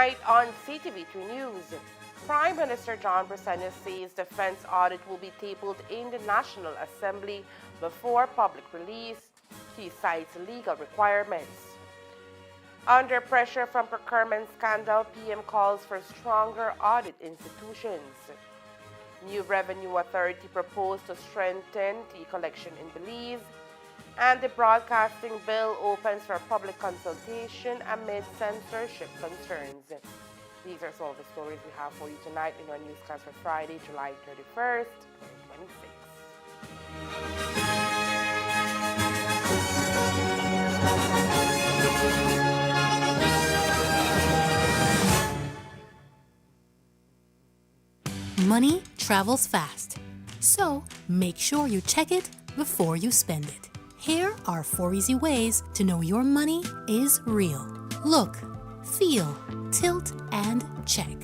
Tonight on CTV3 News, Prime Minister John Briseno says defense audit will be tabled in the National Assembly before public release. He cites legal requirements. Under pressure from procurement scandal, PM calls for stronger audit institutions. New Revenue Authority proposed to strengthen tea collection in Belize. And the broadcasting bill opens for public consultation amid censorship concerns. These are some of the stories we have for you tonight in our newscast for Friday, July 31st, 2026. Money travels fast, so make sure you check it before you spend it. Here are 4 easy ways to know your money is real. Look, feel, tilt, and check.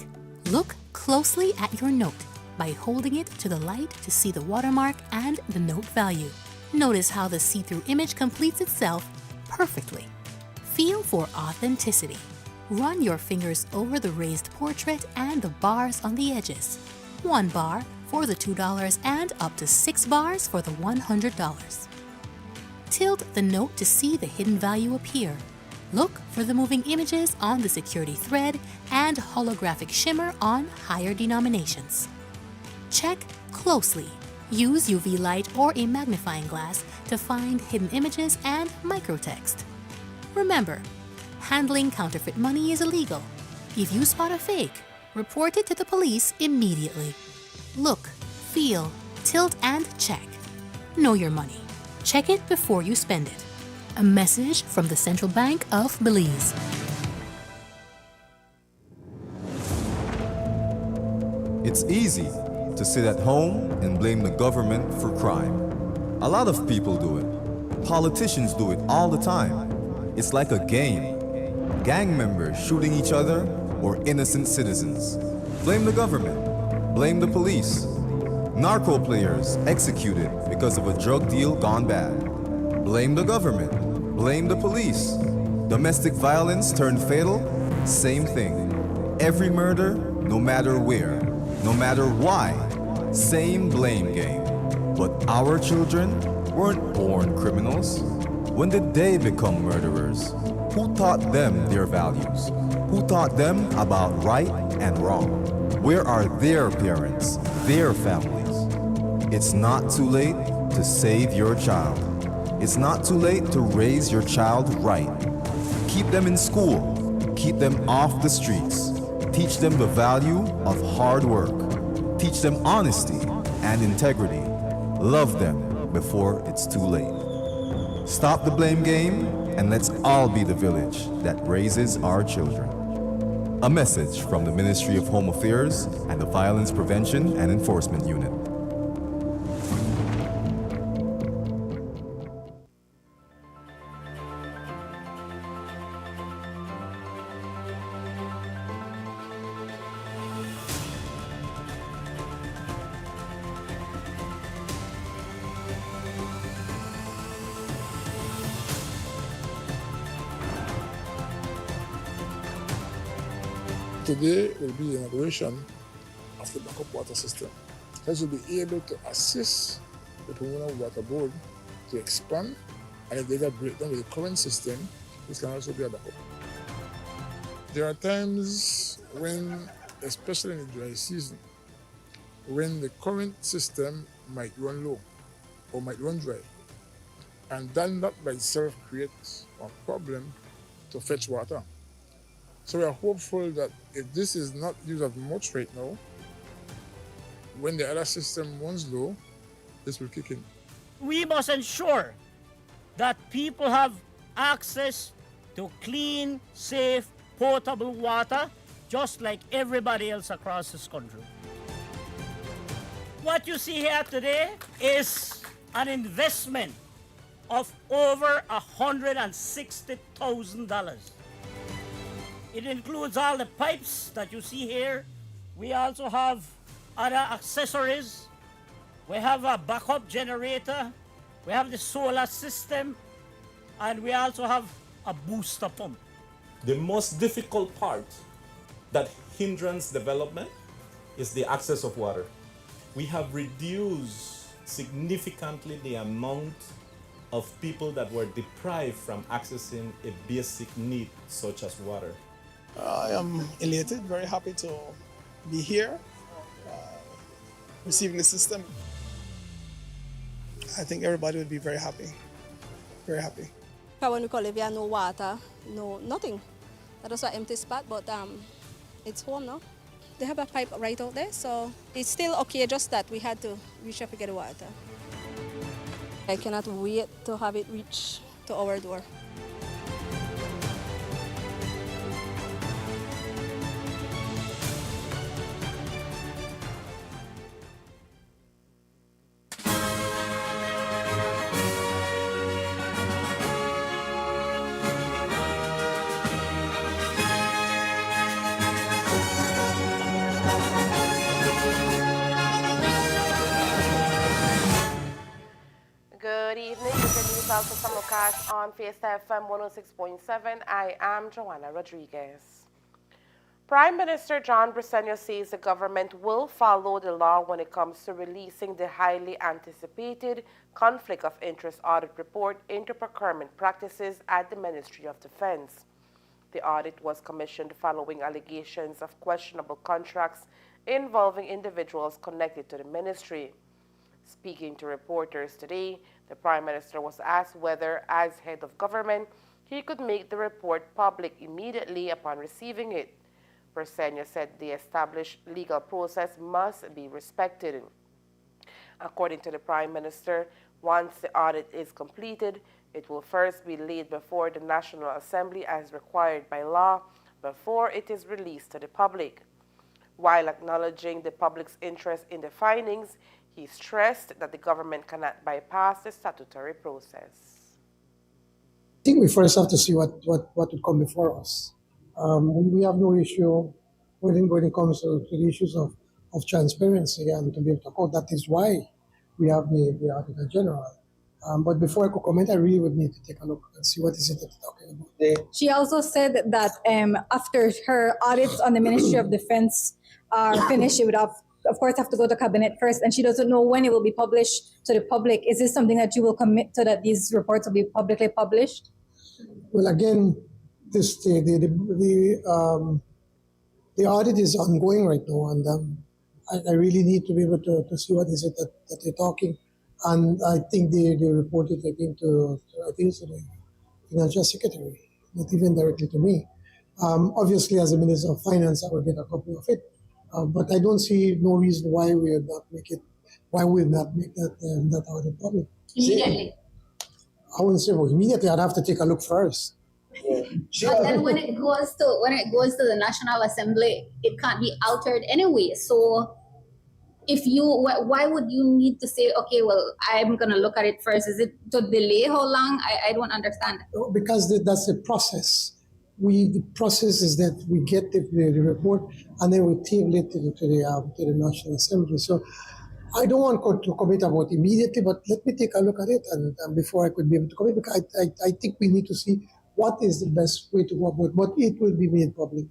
Look closely at your note by holding it to the light to see the watermark and the note value. Notice how the see-through image completes itself perfectly. Feel for authenticity. Run your fingers over the raised portrait and the bars on the edges. 1 bar for the $2 and up to 6 bars for the $100. Tilt the note to see the hidden value appear. Look for the moving images on the security thread and holographic shimmer on higher denominations. Check closely. Use UV light or a magnifying glass to find hidden images and microtext. Remember, handling counterfeit money is illegal. If you spot a fake, report it to the police immediately. Look, feel, tilt, and check. Know your money. Check it before you spend it. A message from the Central Bank of Belize. It's easy to sit at home and blame the government for crime. A lot of people do it. Politicians do it all the time. It's like a game. Gang members shooting each other or innocent citizens. Blame the government. Blame the police. Narco players executed because of a drug deal gone bad. Blame the government. Blame the police. Domestic violence turned fatal, same thing. Every murder, no matter where, no matter why, same blame game. But our children weren't born criminals. When did they become murderers? Who taught them their values? Who taught them about right and wrong? Where are their parents, their families? It's not too late to save your child. It's not too late to raise your child right. Keep them in school. Keep them off the streets. Teach them the value of hard work. Teach them honesty and integrity. Love them before it's too late. Stop the blame game and let's all be the village that raises our children. A message from the Ministry of Home Affairs and the Violence Prevention and Enforcement Unit. Today will be the inauguration of the backup water system. This will be able to assist the Pomona Water Board to expand, and if they get breakdown with the current system, this can also be a backup. There are times when, especially in the dry season, when the current system might run low or might run dry, and that by itself creates a problem to fetch water. So we are hopeful that if this is not used as much right now, when the other system runs low, this will kick in. We must ensure that people have access to clean, safe, potable water, just like everybody else across this country. What you see here today is an investment of over $160,000. It includes all the pipes that you see here. We also have other accessories. We have a backup generator. We have the solar system. And we also have a booster pump. The most difficult part that hindrance development is the access of water. We have reduced significantly the amount of people that were deprived from accessing a basic need such as water. I am elated, very happy to be here, receiving the system. I think everybody would be very happy, very happy. When we call it, we have no water, no nothing. That was an empty spot, but it's home now. They have a pipe right out there, so it's still okay, just that we had to reach up to get water. I cannot wait to have it reach to our door. Good evening. This is news also simulcast on Fiesta FM 106.7. I am Joanna Rodriguez. Prime Minister John Briceño says the government will follow the law when it comes to releasing the highly anticipated conflict of interest audit report into procurement practices at the Ministry of Defense. The audit was commissioned following allegations of questionable contracts involving individuals connected to the ministry. Speaking to reporters today, the Prime Minister was asked whether, as head of government, he could make the report public immediately upon receiving it. Briceño said the established legal process must be respected. According to the Prime Minister, once the audit is completed, it will first be laid before the National Assembly as required by law before it is released to the public. While acknowledging the public's interest in the findings, he stressed that the government cannot bypass the statutory process. I think we first have to see what would come before us. We have no issue when it comes to the issues of transparency and to be able to quote. That is why we have the Auditor General. But before I could comment, I really would need to take a look and see what is it that they're talking about. She also said that after her audits on the Ministry of Defense are finished, she would of course have to go to cabinet first, and she doesn't know when it will be published to the public. Is this something that you will commit to, that these reports will be publicly published? Well, again, the audit is ongoing right now, and I really need to be able to see what is it that they're talking. And I think they reported again to I think it's the Financial Secretary, not even directly to me. Obviously, as a Minister of Finance, I will get a copy of it. But I don't see no reason why we would not make that audit public. Immediately. I wouldn't say immediately. I'd have to take a look first. But then when it goes to the National Assembly, it can't be altered anyway. So why would you need to say, okay, well, I'm going to look at it first? Is it to delay how long? I don't understand. Because that's the process. The process is that we get the report and then we table it to the National Assembly. So I don't want to comment about immediately, but let me take a look at it and before I could be able to comment, because I think we need to see what is the best way to go about, but it will be made public.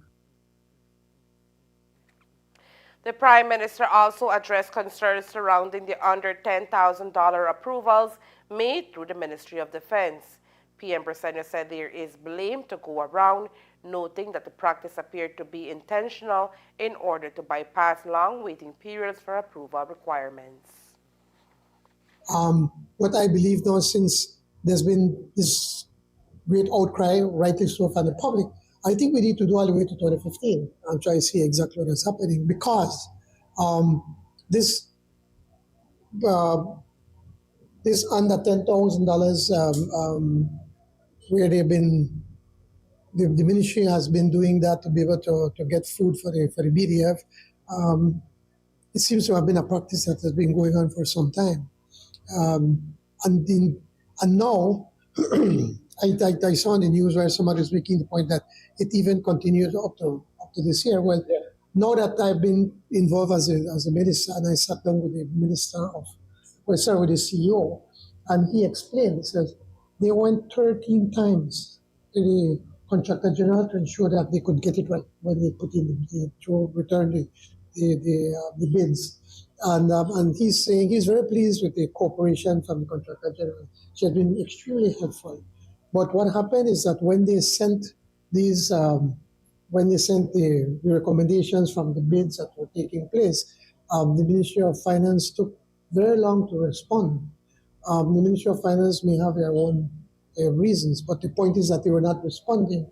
The Prime Minister also addressed concerns surrounding the under $10,000 approvals made through the Ministry of Defense. PM Briceño said there is blame to go around, noting that the practice appeared to be intentional in order to bypass long waiting periods for approval requirements. What I believe now, since there's been this great outcry, rightly so, from the public, I think we need to do all the way to 2015 and try to see exactly what is happening, because this under $10,000 where the ministry has been doing that to be able to get food for the BDF. It seems to have been a practice that has been going on for some time. And now, I saw in the news where somebody was making the point that it even continues up to this year. Well, now that I've been involved as a minister, and I sat down with the with the CEO, and he explained, he says, they went 13 times to contractor general to ensure that they could get it right when they put in to return the bids. And he's saying he's very pleased with the cooperation from the contractor general. She has been extremely helpful. But what happened is that when they sent these, when they sent the recommendations from the bids that were taking place, the Ministry of Finance took very long to respond. The Ministry of Finance may have their own reasons, but the point is that they were not responding,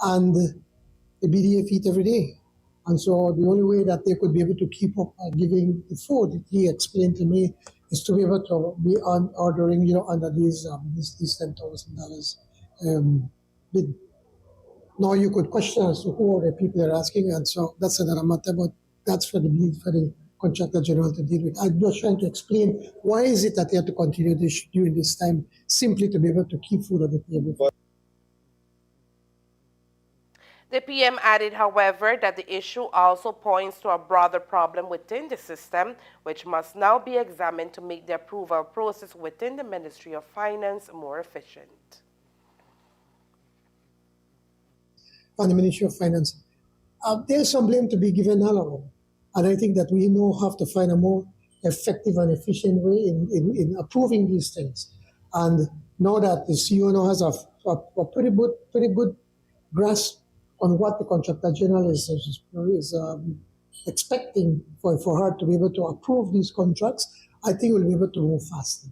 and the BDF eat every day. And so the only way that they could be able to keep up giving the food, he explained to me, is to be able to be ordering, under these $10,000 bid. Now you could question as to who are the people they're asking, and so that's another matter, but that's for the contractor general to deal with. I'm just trying to explain why is it that they have to continue this during this time, simply to be able to keep food on the table. The PM added, however, that the issue also points to a broader problem within the system, which must now be examined to make the approval process within the Ministry of Finance more efficient. On the Ministry of Finance, there's some blame to be given all along. And I think that we now have to find a more effective and efficient way in approving these things. And now that the CEO now has a pretty good grasp on what the contractor general is expecting for her to be able to approve these contracts, I think we'll be able to move faster.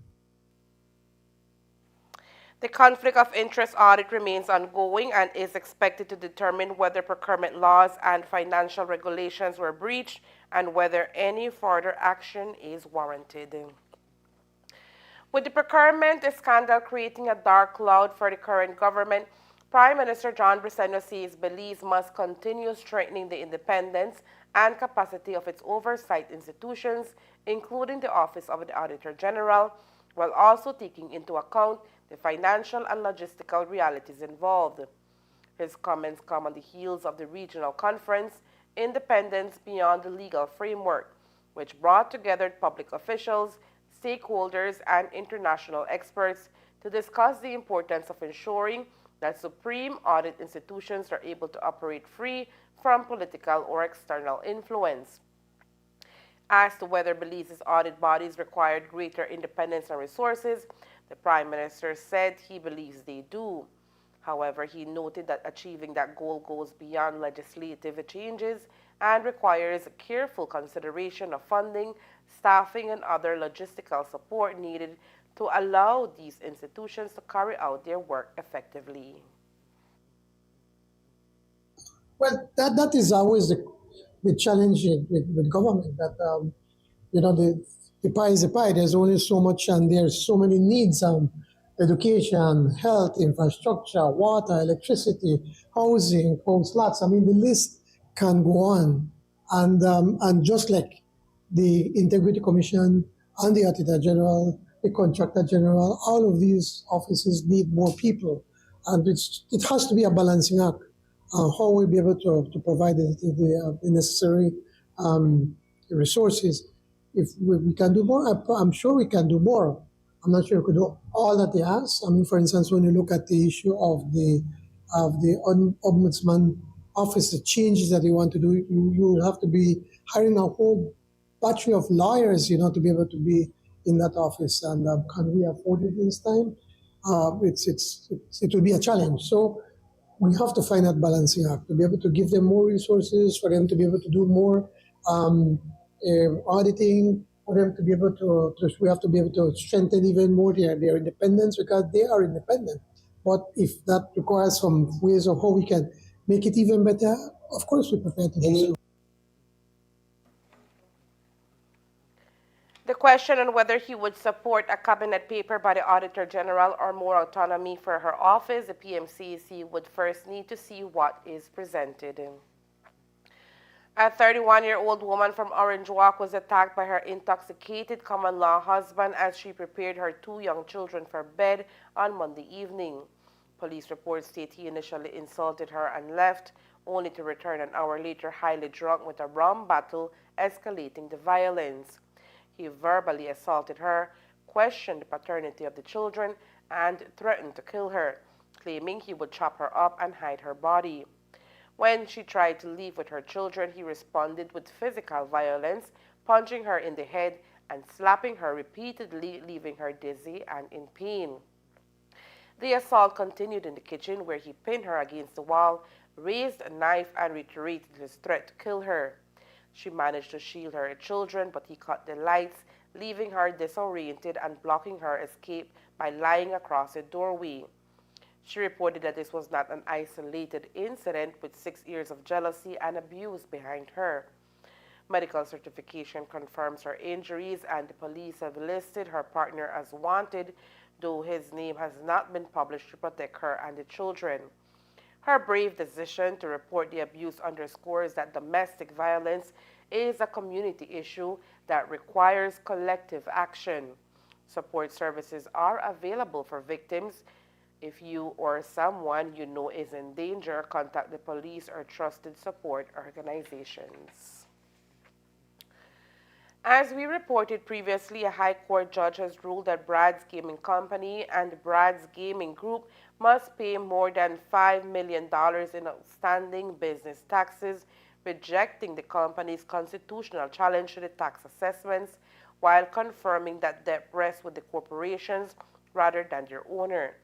The conflict of interest audit remains ongoing and is expected to determine whether procurement laws and financial regulations were breached and whether any further action is warranted. With the procurement scandal creating a dark cloud for the current government, Prime Minister John Briceño says Belize must continue strengthening the independence and capacity of its oversight institutions, including the Office of the Auditor General, while also taking into account the financial and logistical realities involved. His comments come on the heels of the regional conference, Independence Beyond the Legal Framework, which brought together public officials, stakeholders, and international experts to discuss the importance of ensuring that supreme audit institutions are able to operate free from political or external influence. Asked whether Belize's audit bodies required greater independence and resources, the Prime Minister said he believes they do. However, he noted that achieving that goal goes beyond legislative changes and requires careful consideration of funding, staffing, and other logistical support needed to allow these institutions to carry out their work effectively. Well, that is always the challenge with government, that, the pie is the pie. There's only so much, and there's so many needs, education, health, infrastructure, water, electricity, housing, homes, lots. I mean, the list can go on. And just like the Integrity Commission and the Auditor General, the Contractor General, all of these offices need more people. And it has to be a balancing act. How we'll be able to provide the necessary resources. If we can do more, I'm sure we can do more. I'm not sure we could do all that they ask. I mean, for instance, when you look at the issue of the ombudsman office, the changes that they want to do, you will have to be hiring a whole battery of lawyers, to be able to be in that office. And can we afford it this time? It will be a challenge. So we have to find that balancing act to be able to give them more resources, for them to be able to do more auditing, for them to be able to we have to be able to strengthen even more their independence, because they are independent. But if that requires some ways of how we can make it even better, of course we're prepared to do so. The question on whether he would support a cabinet paper by the Auditor General or more autonomy for her office, the PMCC would first need to see what is presented. A 31-year-old woman from Orange Walk was attacked by her intoxicated common-law husband as she prepared her 2 young children for bed on Monday evening. Police reports state he initially insulted her and left, only to return an hour later highly drunk with a rum bottle, escalating the violence. He verbally assaulted her, questioned the paternity of the children, and threatened to kill her. claiming he would chop her up and hide her body. When she tried to leave with her children, he responded with physical violence, punching her in the head and slapping her repeatedly, leaving her dizzy and in pain. The assault continued in the kitchen, where he pinned her against the wall, raised a knife, and reiterated his threat to kill her. She managed to shield her children, but he cut the lights, leaving her disoriented and blocking her escape by lying across a doorway. She reported that this was not an isolated incident, with 6 years of jealousy and abuse behind her. Medical certification confirms her injuries, and the police have listed her partner as wanted, though his name has not been published to protect her and the children. Her brave decision to report the abuse underscores that domestic violence is a community issue that requires collective action. Support services are available for victims. If you or someone you know is in danger, contact the police or trusted support organizations. As we reported previously, a High Court judge has ruled that Brad's Gaming Company and Brad's Gaming Group must pay more than $5 million in outstanding business taxes, rejecting the company's constitutional challenge to the tax assessments, while confirming that debt rests with the corporations rather than their owner.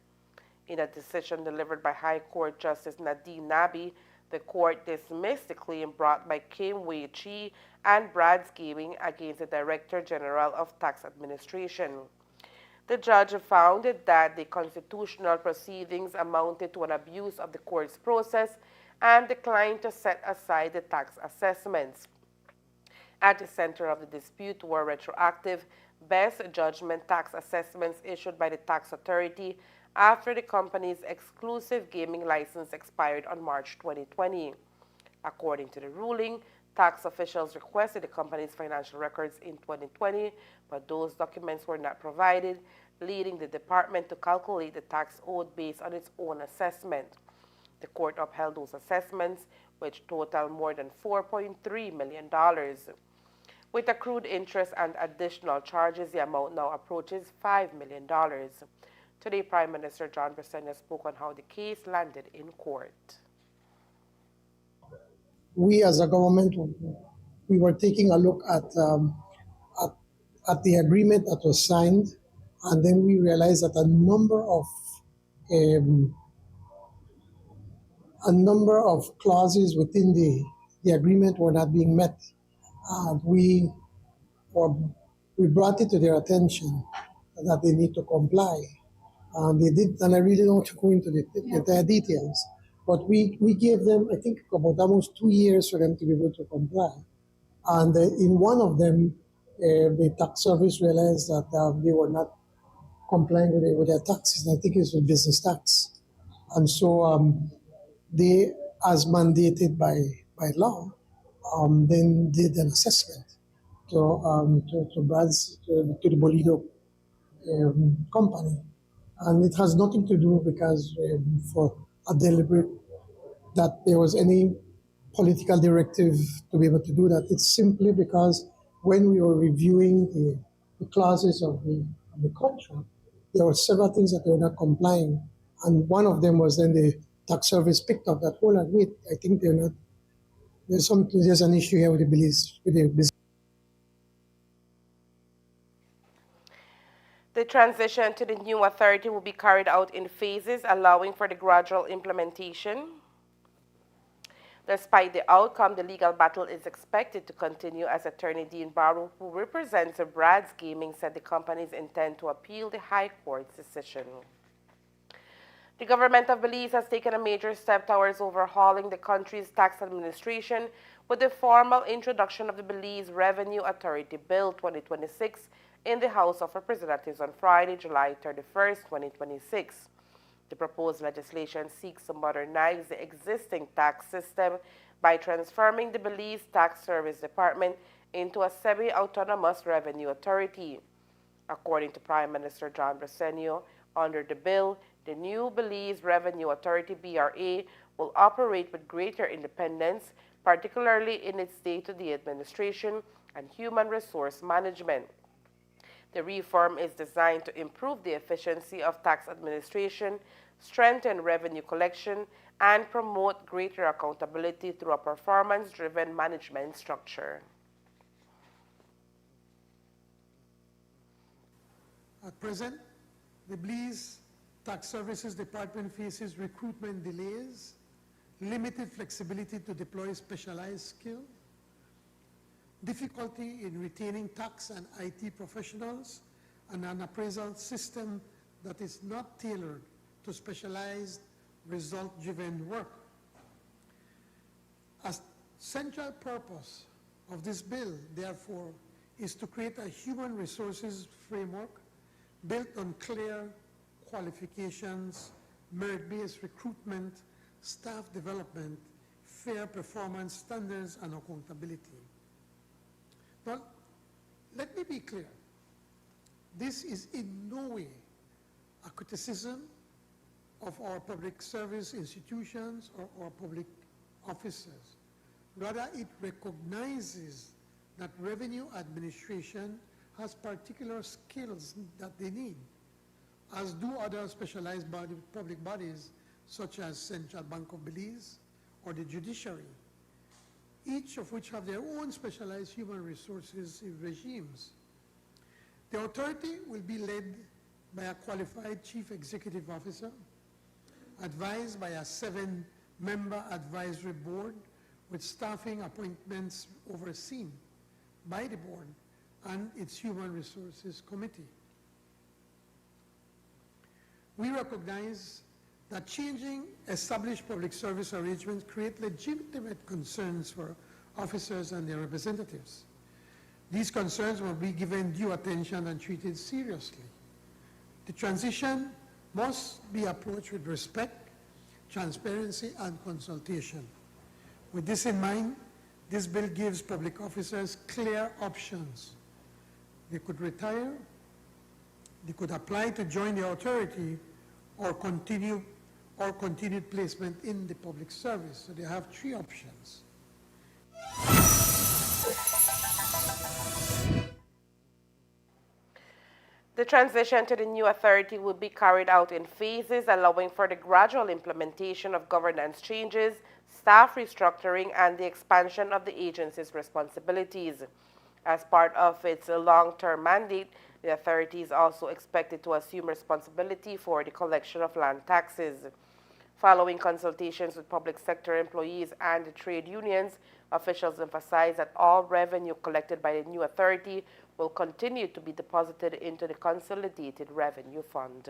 In a decision delivered by High Court Justice Nadine Nabi, the court dismissed the claim brought by Kim Wei Chi and Brad's Gaming against the Director General of Tax Administration. The judge found that the constitutional proceedings amounted to an abuse of the court's process and declined to set aside the tax assessments. At the center of the dispute were retroactive best judgment tax assessments issued by the tax authority after the company's exclusive gaming license expired on March 2020. According to the ruling, tax officials requested the company's financial records in 2020, but those documents were not provided, leading the department to calculate the tax owed based on its own assessment. The court upheld those assessments, which total more than $4.3 million. With accrued interest and additional charges, the amount now approaches $5 million. Today, Prime Minister John Briseno spoke on how the case landed in court. We as a government, we were taking a look at the agreement that was signed, and then we realized that a number of clauses within the agreement were not being met. We brought it to their attention that they need to comply. They did, and I really don't want to go into the entire details, but we gave them, I think, about almost 2 years for them to be able to comply. And in one of them, the tax service realized that they were not complying with their taxes. I think it's with business tax. And so they, as mandated by law, then did an assessment to the Bolido company. And it has nothing to do because for a deliberate that there was any political directive to be able to do that. It's simply because when we were reviewing the clauses of the contract, there were several things that they were not complying. And one of them was then the tax service picked up that, hold on, wait, I think they're not, there's an issue here with the business. The transition to the new authority will be carried out in phases, allowing for the gradual implementation. Despite the outcome, the legal battle is expected to continue, as Attorney Dean Barrow, who represents Brad's Gaming, said the companies intend to appeal the High Court's decision. The government of Belize has taken a major step towards overhauling the country's tax administration with the formal introduction of the Belize Revenue Authority Bill 2026 in the House of Representatives on Friday, July 31, 2026. The proposed legislation seeks to modernize the existing tax system by transforming the Belize Tax Service Department into a semi-autonomous revenue authority. According to Prime Minister John Briseno, under the bill, the new Belize Revenue Authority, BRA, will operate with greater independence, particularly in its day-to-day administration and human resource management. The reform is designed to improve the efficiency of tax administration, strengthen revenue collection, and promote greater accountability through a performance-driven management structure. At present, the Belize Tax Services Department faces recruitment delays, limited flexibility to deploy specialized skill, difficulty in retaining tax and IT professionals, and an appraisal system that is not tailored to specialized, result-driven work. A central purpose of this bill, therefore, is to create a human resources framework built on clear qualifications, merit-based recruitment, staff development, fair performance standards, and accountability. Now, let me be clear. This is in no way a criticism of our public service institutions or our public officers. Rather, it recognizes that revenue administration has particular skills that they need, as do other specialized public bodies such as Central Bank of Belize or the judiciary, each of which have their own specialized human resources regimes. The authority will be led by a qualified chief executive officer, advised by a 7-member advisory board with staffing appointments overseen by the board and its Human Resources Committee. We recognize that changing established public service arrangements create legitimate concerns for officers and their representatives. These concerns will be given due attention and treated seriously. The transition must be approached with respect, transparency, and consultation. With this in mind, this bill gives public officers clear options. They could retire, they could apply to join the authority, or continued placement in the public service. So they have 3 options. The transition to the new authority will be carried out in phases, allowing for the gradual implementation of governance changes, staff restructuring, and the expansion of the agency's responsibilities. As part of its long-term mandate, the authority is also expected to assume responsibility for the collection of land taxes. Following consultations with public sector employees and the trade unions, officials emphasize that all revenue collected by the new authority will continue to be deposited into the Consolidated Revenue Fund.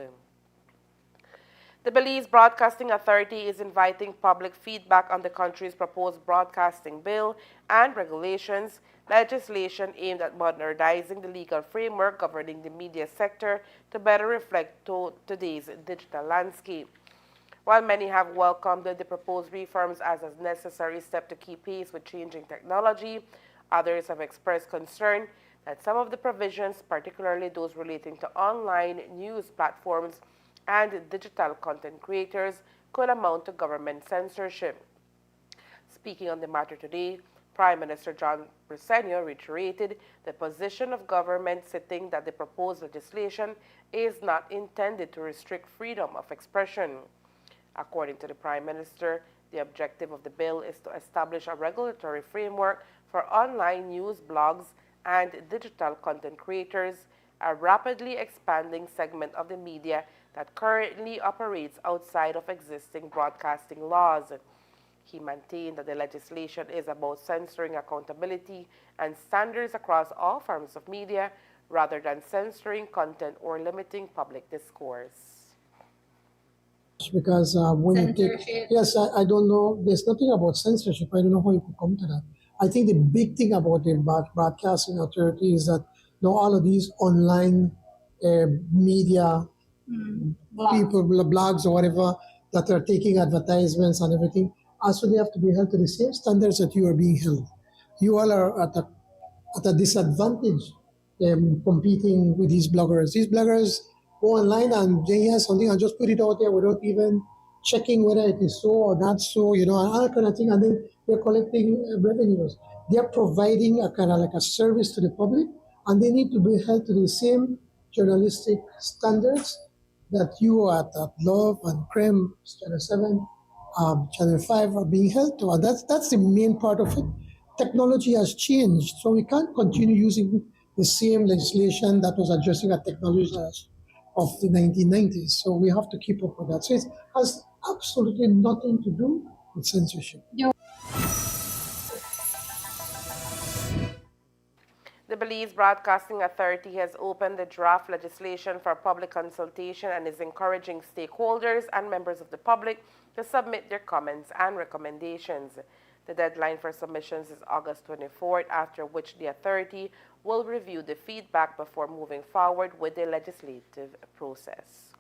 The Belize Broadcasting Authority is inviting public feedback on the country's proposed broadcasting bill and regulations, legislation aimed at modernizing the legal framework governing the media sector to better reflect today's digital landscape. While many have welcomed the proposed reforms as a necessary step to keep pace with changing technology, others have expressed concern that some of the provisions, particularly those relating to online news platforms and digital content creators, could amount to government censorship. Speaking on the matter today, Prime Minister John Briceño reiterated the position of government, stating that the proposed legislation is not intended to restrict freedom of expression. According to the Prime Minister, the objective of the bill is to establish a regulatory framework for online news, blogs, and digital content creators, a rapidly expanding segment of the media that currently operates outside of existing broadcasting laws. He maintained that the legislation is about censoring accountability and standards across all forms of media rather than censoring content or limiting public discourse. Because when you take, yes, I don't know, there's nothing about censorship. I don't know how you could come to that. I think the big thing about the broadcasting authority is that now all of these online media people, blogs or whatever, that are taking advertisements and everything, also they have to be held to the same standards that you are being held. You all are at a disadvantage competing with these bloggers. These bloggers go online and they hear something and just put it out there without even checking whether it is so or not so, and all that kind of thing, and then they're collecting revenues. They're providing a kind of like a service to the public, and they need to be held to the same journalistic standards that you at Love and Creme, Channel 7, Channel 5 are being held to. And that's the main part of it. Technology has changed, so we can't continue using the same legislation that was addressing a technology of the 1990s. So we have to keep up with that. So it has absolutely nothing to do with censorship. The Belize Broadcasting Authority has opened the draft legislation for public consultation and is encouraging stakeholders and members of the public to submit their comments and recommendations. The deadline for submissions is August 24th, after which the authority will review the feedback before moving forward with the legislative process.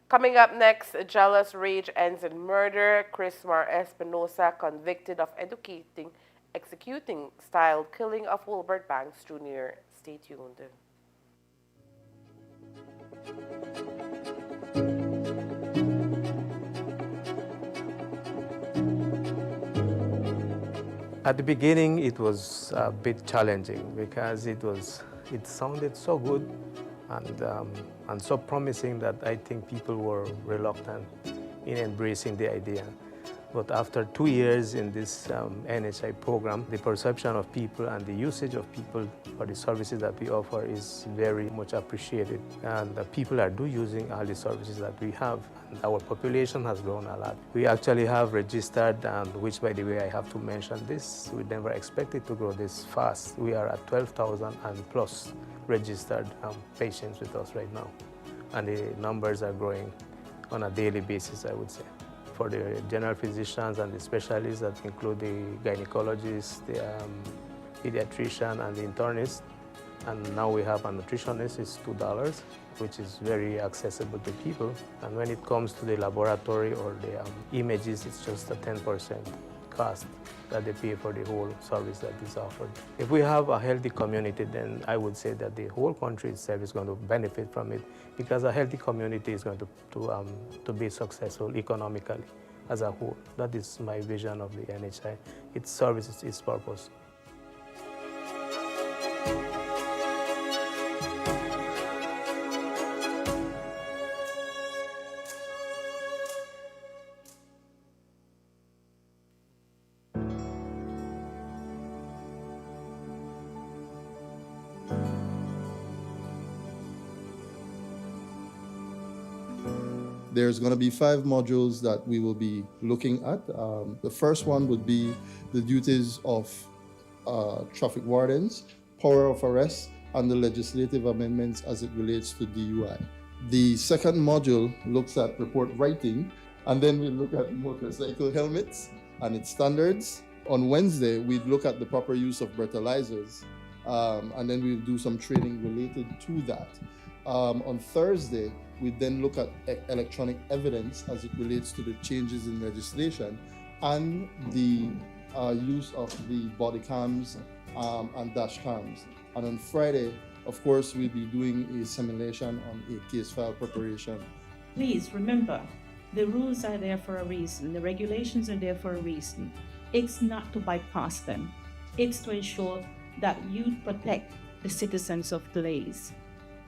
Coming up next, jealous rage ends in murder. Chrismar Espinosa convicted of executing style killing of Wilbert Banks Jr. Stay tuned. At the beginning, it was a bit challenging because it sounded so good and so promising that I think people were reluctant in embracing the idea. But after 2 years in this NHI program, the perception of people and the usage of people for the services that we offer is very much appreciated. And the people are using all the services that we have. And our population has grown a lot. We actually have registered, and which, by the way, I have to mention this, we never expected to grow this fast. We are at 12,000 and plus registered patients with us right now. And the numbers are growing on a daily basis, I would say. For the general physicians and the specialists that include the gynecologist, the pediatrician, and the internist. And now we have a nutritionist, it's $2, which is very accessible to people. And when it comes to the laboratory or the images, it's just a 10% cost that they pay for the whole service that is offered. If we have a healthy community, then I would say that the whole country itself is going to benefit from it, because a healthy community is going to be successful economically as a whole. That is my vision of the NHI. Its service, its purpose. There's going to be 5 modules that we will be looking at. The first one would be the duties of traffic wardens, power of arrest, and the legislative amendments as it relates to DUI. The second module looks at report writing, and then we look at motorcycle helmets and its standards. On Wednesday, we'd look at the proper use of breathalyzers, and then we'll do some training related to that. On Thursday, we then look at electronic evidence as it relates to the changes in legislation and the use of the body cams and dash cams. And on Friday, of course, we'll be doing a simulation on a case file preparation. Please remember, the rules are there for a reason. The regulations are there for a reason. It's not to bypass them. It's to ensure that you protect the citizens of Belize.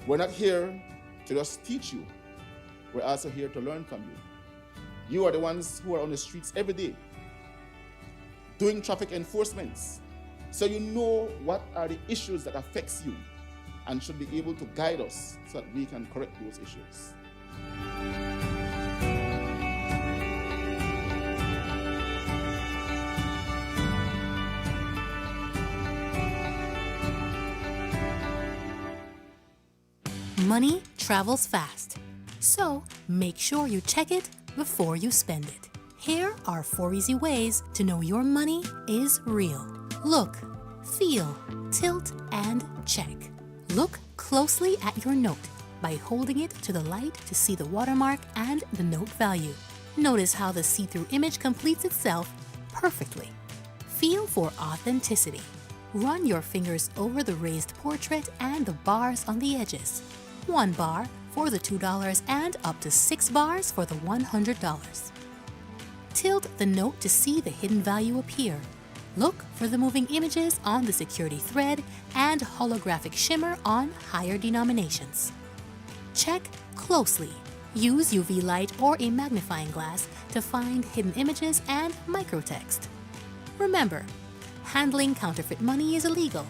We're not here to just teach you. We're also here to learn from you. You are the ones who are on the streets every day doing traffic enforcements. So you know what are the issues that affects you and should be able to guide us so that we can correct those issues. Money travels fast, so make sure you check it before you spend it. Here are 4 easy ways to know your money is real. Look, feel, tilt, and check. Look closely at your note by holding it to the light to see the watermark and the note value. Notice how the see-through image completes itself perfectly. Feel for authenticity. Run your fingers over the raised portrait and the bars on the edges. 1 bar for the $2 and up to 6 bars for the $100. Tilt the note to see the hidden value appear. Look for the moving images on the security thread and holographic shimmer on higher denominations. Check closely Use UV light or a magnifying glass to find hidden images and microtext. Remember, handling counterfeit money is illegal.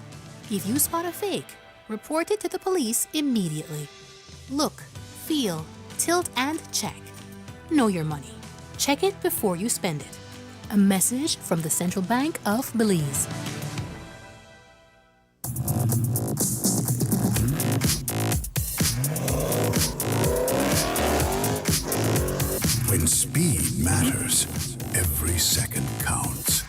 If you spot a fake, report it to the police immediately. Look, feel, tilt, and check. Know your money. Check it before you spend it. A message from the Central Bank of Belize. When speed matters, every second counts.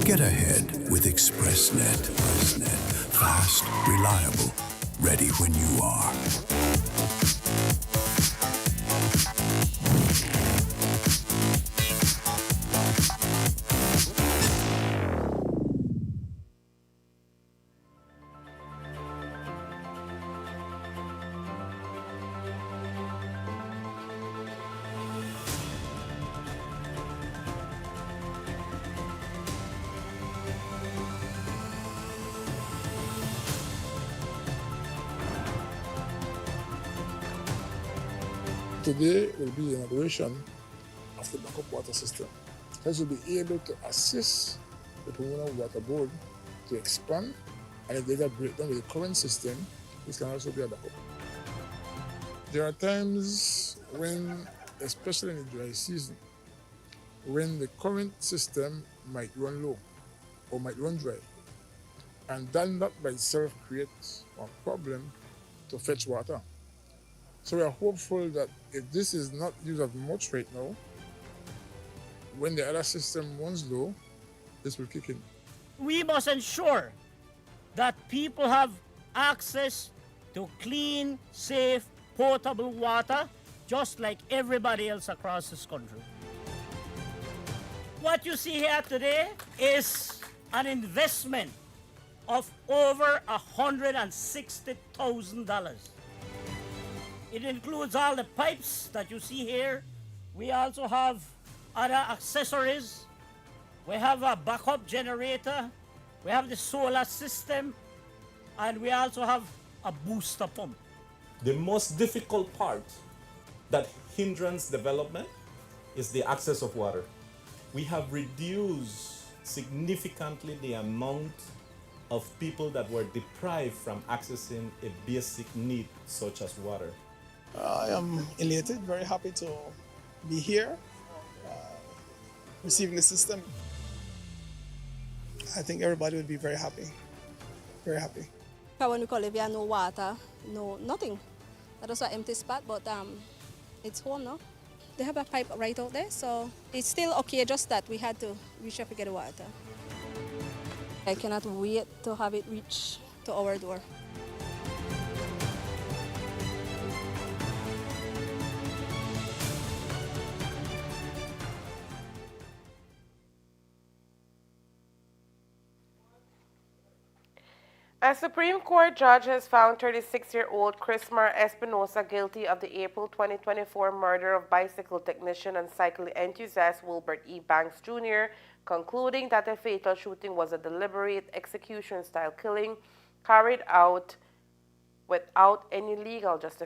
Get ahead with ExpressNet. Fast, reliable, ready when you are. Today will be the inauguration of the backup water system. This will be able to assist the Pomona Water Board to expand, and if there's a breakdown with the current system, this can also be a backup. There are times when, especially in the dry season, when the current system might run low or might run dry, and that by itself creates a problem to fetch water. So we are hopeful that if this is not used as much right now, when the other system runs low, this will kick in. We must ensure that people have access to clean, safe, potable water, just like everybody else across this country. What you see here today is an investment of over $160,000. It includes all the pipes that you see here. We also have other accessories. We have a backup generator. We have the solar system. And we also have a booster pump. The most difficult part that hinders development is the access of water. We have reduced significantly the amount of people that were deprived from accessing a basic need such as water. I am elated, very happy to be here, receiving the system. I think everybody would be very happy, very happy. When we call it, we have no water, no nothing. That was an empty spot, but it's home now. They have a pipe right out there, so it's still okay, just that we had to reach up to get the water. I cannot wait to have it reach to our door. A Supreme Court judge has found 36-year-old Chrismar Espinosa guilty of the April 2024 murder of bicycle technician and cycle enthusiast Wilbert E. Banks Jr., concluding that the fatal shooting was a deliberate execution-style killing carried out without any legal justification.